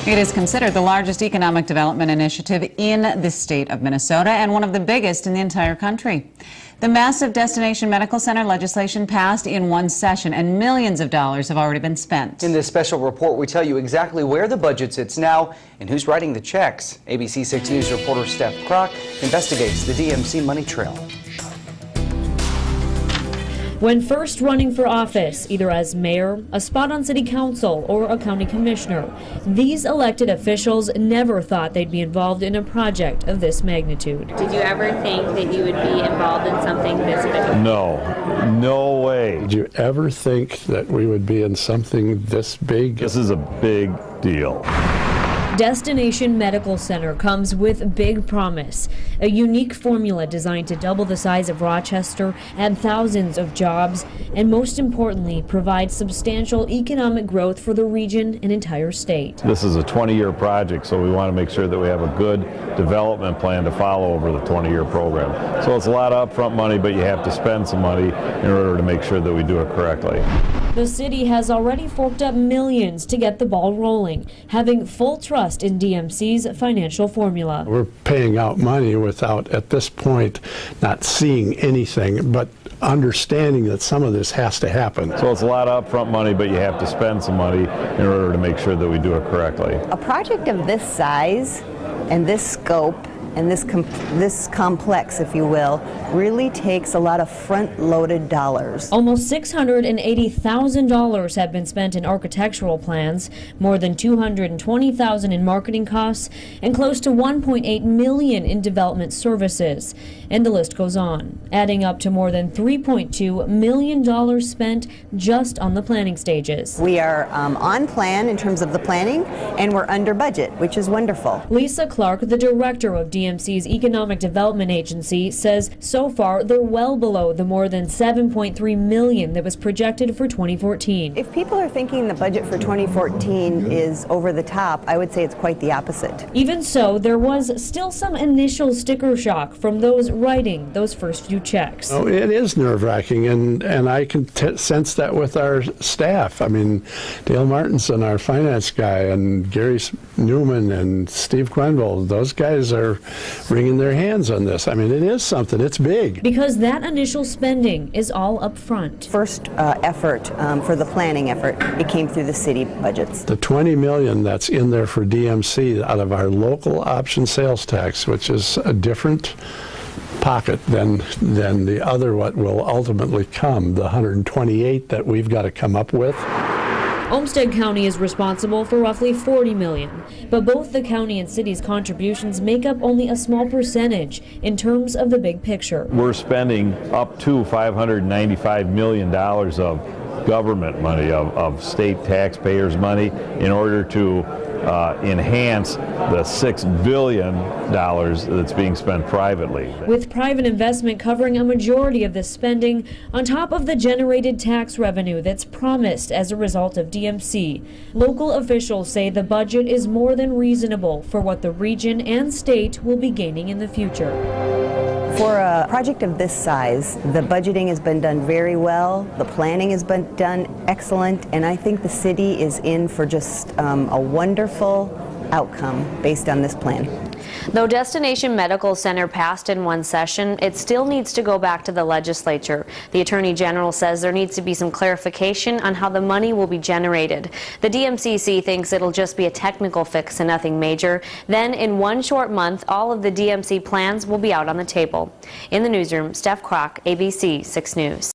It is considered the largest economic development initiative in the state of Minnesota and one of the biggest in the entire country. The massive Destination Medical Center legislation passed in one session, and millions of dollars have already been spent. In this special report, we tell you exactly where the budget sits now and who's writing the checks. ABC 6 News reporter Steph Kroc investigates the DMC money trail. When first running for office, either as mayor, a spot on city council, or a county commissioner, these elected officials never thought they'd be involved in a project of this magnitude. Did you ever think that you would be involved in something this big? No way. Did you ever think that we would be in something this big? This is a big deal. Destination Medical Center comes with big promise, a unique formula designed to double the size of Rochester, add thousands of jobs, and most importantly, provide substantial economic growth for the region and entire state. This is a 20-year project, so we want to make sure that we have a good development plan to follow over the 20-year program. So it's a lot of upfront money, but you have to spend some money in order to make sure that we do it correctly. The city has already forked up millions to get the ball rolling, having full trust in DMC's financial formula. We're paying out money without, at this point, not seeing anything, but understanding that some of this has to happen. So it's a lot of upfront money, but you have to spend some money in order to make sure that we do it correctly. A project of this size and this scope and this complex, if you will, really takes a lot of front-loaded dollars. Almost $680,000 have been spent in architectural plans, more than $220,000 in marketing costs, and close to $1.8 million in development services. And the list goes on, adding up to more than $3.2 million spent just on the planning stages. We are on plan in terms of the planning, and we're under budget, which is wonderful. Lisa Clark, the director of DMC's Economic Development Agency, says so far they're well below the more than $7.3 million that was projected for 2014. If people are thinking the budget for 2014 is over the top, I would say it's quite the opposite. Even so, there was still some initial sticker shock from those writing those first few checks. Oh, it is nerve-wracking, and I can sense that with our staff. I mean, Dale Martinson, our finance guy, and Gary Newman and Steve Quenville, those guys are wringing their hands on this. I mean, it is something. It's big. Because that initial spending is all up front. First effort for the planning effort, it came through the city budgets. The $20 million that's in there for DMC out of our local option sales tax, which is a different pocket than the other what will ultimately come, the 128 that we've got to come up with. Olmsted County is responsible for roughly $40 million, but both the county and city's contributions make up only a small percentage in terms of the big picture. We're spending up to $595 million of government money, of state taxpayers' money, in order to enhance the $6 billion that's being spent privately. With private investment covering a majority of this spending, on top of the generated tax revenue that's promised as a result of DMC, local officials say the budget is more than reasonable for what the region and state will be gaining in the future. For a project of this size, the budgeting has been done very well, the planning has been done excellent, and I think the city is in for just a wonderful outcome based on this plan. Though Destination Medical Center passed in one session, it still needs to go back to the legislature. The Attorney General says there needs to be some clarification on how the money will be generated. The DMCC thinks it'll just be a technical fix and nothing major. Then, in one short month, all of the DMC plans will be out on the table. In the newsroom, Steph Kroc, ABC 6 News.